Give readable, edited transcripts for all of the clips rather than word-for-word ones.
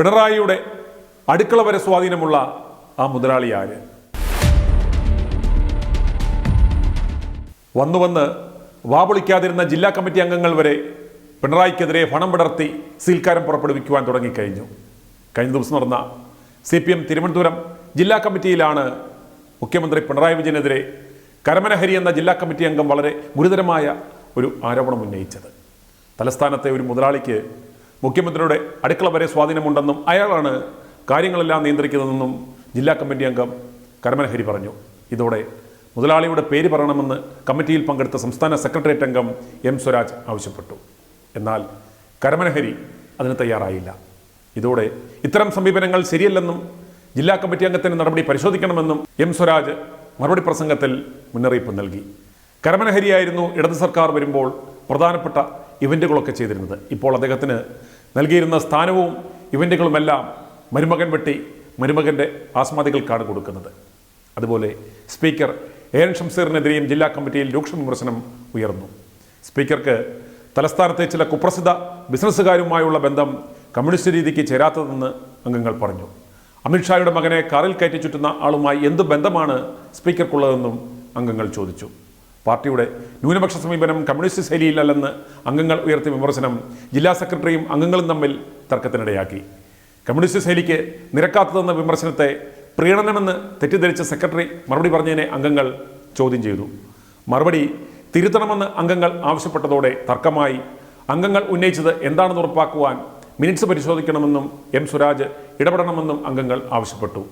പിണറായിയുടെ അടുക്കള വരെ സ്വാധീനമുള്ള ആ മുതലാളി ആര്? വന്ന് വാപൊളിക്കാതിരുന്ന ജില്ലാ കമ്മിറ്റി അംഗങ്ങൾ വരെ പിണറായിക്കെതിരെ പണം പടർത്തി സീൽക്കാരം പുറപ്പെടുവിക്കുവാൻ തുടങ്ങിക്കഴിഞ്ഞു. കഴിഞ്ഞ ദിവസം നടന്ന CPM തിരുവനന്തപുരം ജില്ലാ കമ്മിറ്റിയിലാണ് മുഖ്യമന്ത്രി പിണറായി വിജയനെതിരെ കരമനഹരി എന്ന ജില്ലാ കമ്മിറ്റി അംഗം വളരെ ഗുരുതരമായ ഒരു ആരോപണം ഉന്നയിച്ചത്. തലസ്ഥാനത്തെ ഒരു മുതലാളിക്ക് മുഖ്യമന്ത്രിയുടെ അടുക്കള വരെ സ്വാധീനമുണ്ടെന്നും അയാളാണ് കാര്യങ്ങളെല്ലാം നിയന്ത്രിക്കുന്നതെന്നും ജില്ലാ കമ്മിറ്റി അംഗം കരമനഹരി പറഞ്ഞു. ഇതോടെ മുതലാളിയുടെ പേര് പറയണമെന്ന് കമ്മിറ്റിയിൽ പങ്കെടുത്ത സംസ്ഥാന സെക്രട്ടേറിയറ്റ് അംഗം M. സ്വരാജ് ആവശ്യപ്പെട്ടു. എന്നാൽ കരമനഹരി അതിന് തയ്യാറായില്ല. ഇതോടെ ഇത്തരം സമീപനങ്ങൾ ശരിയല്ലെന്നും ജില്ലാ കമ്മിറ്റി അംഗത്തിന് നടപടി പരിശോധിക്കണമെന്നും M. സ്വരാജ് മറുപടി പ്രസംഗത്തിൽ മുന്നറിയിപ്പ് നൽകി. കരമനഹരിയായിരുന്നു ഇടത് സർക്കാർ വരുമ്പോൾ പ്രധാനപ്പെട്ട ഇവന്റുകളൊക്കെ ചെയ്തിരുന്നത്. ഇപ്പോൾ അദ്ദേഹത്തിന് നൽകിയിരുന്ന സ്ഥാനവും ഇവന്റുകളുമെല്ലാം മരുമകൻ വെട്ടി മരുമകൻ്റെ ആസ്മാദികൾക്കാണ് കൊടുക്കുന്നത്. അതുപോലെ സ്പീക്കർ AN ഷംസീറിനെതിരെയും ജില്ലാ കമ്മിറ്റിയിൽ രൂക്ഷ വിമർശനം ഉയർന്നു. സ്പീക്കർക്ക് തലസ്ഥാനത്തെ ചില കുപ്രസിദ്ധ ബിസിനസ്സുകാരുമായുള്ള ബന്ധം കമ്മ്യൂണിസ്റ്റ് രീതിക്ക് ചേരാത്തതെന്ന് അംഗങ്ങൾ പറഞ്ഞു. അമിത്ഷായുടെ മകനെ കാറിൽ കയറ്റി ചുറ്റുന്ന ആളുമായി എന്ത് ബന്ധമാണ് സ്പീക്കർക്കുള്ളതെന്നും അംഗങ്ങൾ ചോദിച്ചു. പാർട്ടിയുടെ ന്യൂനപക്ഷ സമീപനം കമ്മ്യൂണിസ്റ്റ് ശൈലിയിലല്ലെന്ന് അംഗങ്ങൾ ഉയർത്തിയ വിമർശനം ജില്ലാ സെക്രട്ടറിയും അംഗങ്ങളും തമ്മിൽ തർക്കത്തിനിടയാക്കി. കമ്മ്യൂണിസ്റ്റ് ശൈലിക്ക് നിരക്കാത്തതെന്ന വിമർശനത്തെ പ്രീണനമെന്ന് തെറ്റിദ്ധരിച്ച സെക്രട്ടറി മറുപടി പറഞ്ഞതിനെ അംഗങ്ങൾ ചോദ്യം ചെയ്തു. മറുപടി തിരുത്തണമെന്ന് അംഗങ്ങൾ ആവശ്യപ്പെട്ടതോടെ തർക്കമായി. അംഗങ്ങൾ ഉന്നയിച്ചത് എന്താണെന്ന് ഉറപ്പാക്കുവാൻ മിനിറ്റ്സ് പരിശോധിക്കണമെന്നും M. സ്വരാജ് ഇടപെടണമെന്നും അംഗങ്ങൾ ആവശ്യപ്പെട്ടു.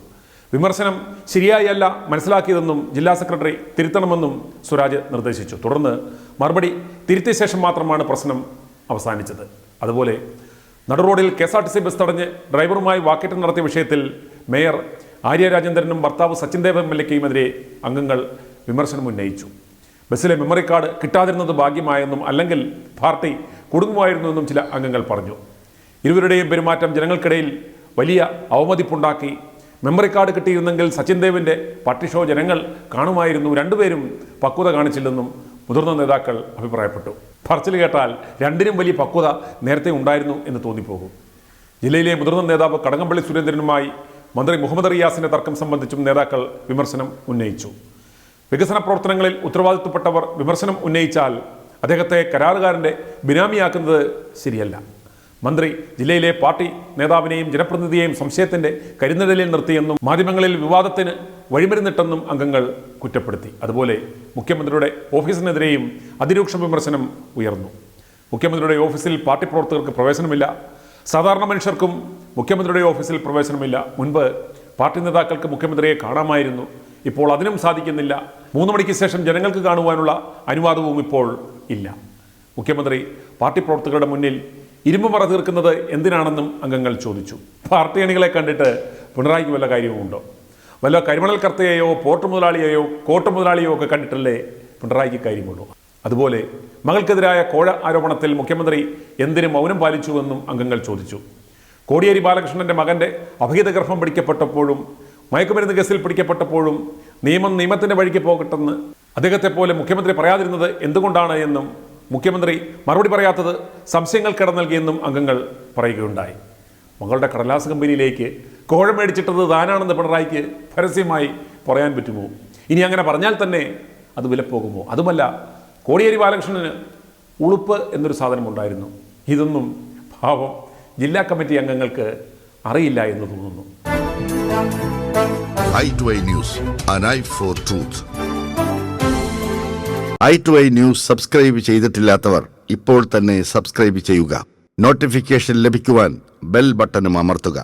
വിമർശനം ശരിയായല്ല മനസ്സിലാക്കിയതെന്നും ജില്ലാ സെക്രട്ടറി തിരുത്തണമെന്നും സ്വരാജ് നിർദ്ദേശിച്ചു. തുടർന്ന് മറുപടി തിരുത്തിയ ശേഷം മാത്രമാണ് പ്രശ്നം അവസാനിച്ചത്. അതുപോലെ നടുറോഡിൽ KSRTC ബസ് തടഞ്ഞ് ഡ്രൈവറുമായി വാക്കേറ്റം നടത്തിയ വിഷയത്തിൽ മേയർ ആര്യ രാജേന്ദ്രനും ഭർത്താവ് സച്ചിൻ ദേവ് MLAക്കെതിരെ അംഗങ്ങൾ വിമർശനം ഉന്നയിച്ചു. ബസ്സിലെ മെമ്മറി കാർഡ് കിട്ടാതിരുന്നത് ഭാഗ്യമായെന്നും അല്ലെങ്കിൽ പാർട്ടി കുടുങ്ങുമായിരുന്നുവെന്നും ചില അംഗങ്ങൾ പറഞ്ഞു. ഇരുവരുടെയും പെരുമാറ്റം ജനങ്ങൾക്കിടയിൽ വലിയ അവമതിപ്പുണ്ടാക്കി. മെമ്മറി കാർഡ് കിട്ടിയിരുന്നെങ്കിൽ സച്ചിൻ ദേവിൻ്റെ പട്ടി ഷോ ജനങ്ങൾ കാണുമായിരുന്നു. രണ്ടുപേരും പക്വത കാണിച്ചില്ലെന്നും മുതിർന്ന നേതാക്കൾ അഭിപ്രായപ്പെട്ടു. പറച്ചിൽ കേട്ടാൽ രണ്ടിനും വലിയ പക്വത നേരത്തെ ഉണ്ടായിരുന്നു എന്ന് തോന്നിപ്പോകും. ജില്ലയിലെ മുതിർന്ന നേതാവ് കടകംപള്ളി സുരേന്ദ്രനുമായി മന്ത്രി മുഹമ്മദ് റിയാസിൻ്റെ തർക്കം സംബന്ധിച്ചും നേതാക്കൾ വിമർശനം ഉന്നയിച്ചു. വികസന പ്രവർത്തനങ്ങളിൽ ഉത്തരവാദിത്വപ്പെട്ടവർ വിമർശനം ഉന്നയിച്ചാൽ അദ്ദേഹത്തെ കരാറുകാരൻ്റെ ബിനാമിയാക്കുന്നത് ശരിയല്ല. മന്ത്രി ജില്ലയിലെ പാർട്ടി നേതാവിനെയും ജനപ്രതിനിധിയെയും സംശയത്തിൻ്റെ കരിനിഴലിൽ നിർത്തിയെന്നും മാധ്യമങ്ങളിൽ വിവാദത്തിന് വഴിമരുന്നിട്ടെന്നും അംഗങ്ങൾ കുറ്റപ്പെടുത്തി. അതുപോലെ മുഖ്യമന്ത്രിയുടെ ഓഫീസിനെതിരെയും അതിരൂക്ഷ വിമർശനം ഉയർന്നു. മുഖ്യമന്ത്രിയുടെ ഓഫീസിൽ പാർട്ടി പ്രവർത്തകർക്ക് പ്രവേശനമില്ല. സാധാരണ മനുഷ്യർക്കും മുഖ്യമന്ത്രിയുടെ ഓഫീസിൽ പ്രവേശനമില്ല. മുൻപ് പാർട്ടി നേതാക്കൾക്ക് മുഖ്യമന്ത്രിയെ കാണാമായിരുന്നു. ഇപ്പോൾ അതിനും സാധിക്കുന്നില്ല. 3 മണിക്ക് ശേഷം ജനങ്ങൾക്ക് കാണുവാനുള്ള അനുവാദവും ഇപ്പോൾ ഇല്ല. മുഖ്യമന്ത്രി പാർട്ടി പ്രവർത്തകരുടെ മുന്നിൽ ഇരുമ്പുമറ തീർക്കുന്നത് എന്തിനാണെന്നും അംഗങ്ങൾ ചോദിച്ചു. പാർട്ടി അണികളെ കണ്ടിട്ട് പിണറായിക്ക് വല്ല കാര്യവുമുണ്ടോ? വല്ല കരിമണൽ കർത്തയെയോ പോർട്ട് മുതലാളിയെയോ കോട്ട് മുതലാളിയോ ഒക്കെ കണ്ടിട്ടല്ലേ പിണറായിക്ക് കാര്യമുള്ളൂ? അതുപോലെ മകൾക്കെതിരായ കോഴ ആരോപണത്തിൽ മുഖ്യമന്ത്രി എന്തിന് മൗനം പാലിച്ചുവെന്നും അംഗങ്ങൾ ചോദിച്ചു. കോടിയേരി ബാലകൃഷ്ണൻ്റെ മകൻ്റെ അഭേദ ഗർഭം പിടിക്കപ്പെട്ടപ്പോഴും മയക്കുമരുന്ന് കേസിൽ പിടിക്കപ്പെട്ടപ്പോഴും നിയമത്തിൻ്റെ വഴിക്ക് പോകട്ടെന്ന് അദ്ദേഹത്തെ പോലെ മുഖ്യമന്ത്രി പറയാതിരുന്നത് എന്തുകൊണ്ടാണ് എന്നും മുഖ്യമന്ത്രി മറുപടി പറയാത്തത് സംശയങ്ങൾ നൽകിയെന്നും അംഗങ്ങൾ പറയുകയുണ്ടായി. മകളുടെ കടലാസ് കമ്പനിയിലേക്ക് കോഴ മേടിച്ചിട്ടത് താനാണെന്ന് പിണറായിക്ക് പരസ്യമായി പറയാൻ പറ്റുമോ? ഇനി അങ്ങനെ പറഞ്ഞാൽ തന്നെ അത് വിലപ്പോകുമോ? അതുമല്ല, കോടിയേരി ബാലകൃഷ്ണന് ഉളുപ്പ് എന്നൊരു സാധനം ഉണ്ടായിരുന്നു. ഇതൊന്നും പാവം ജില്ലാ കമ്മിറ്റി അംഗങ്ങൾക്ക് അറിയില്ല എന്ന് തോന്നുന്നു. i2i News, an eye for truth. i2i News subscribe ചെയ്തിട്ടില്ലാത്തവർ ഇപ്പോൾ തന്നെ സബ്സ്ക്രൈബ് ചെയ്യുക. നോട്ടിഫിക്കേഷൻ ലഭിക്കുവാൻ ബെൽ ബട്ടണും അമർത്തുക.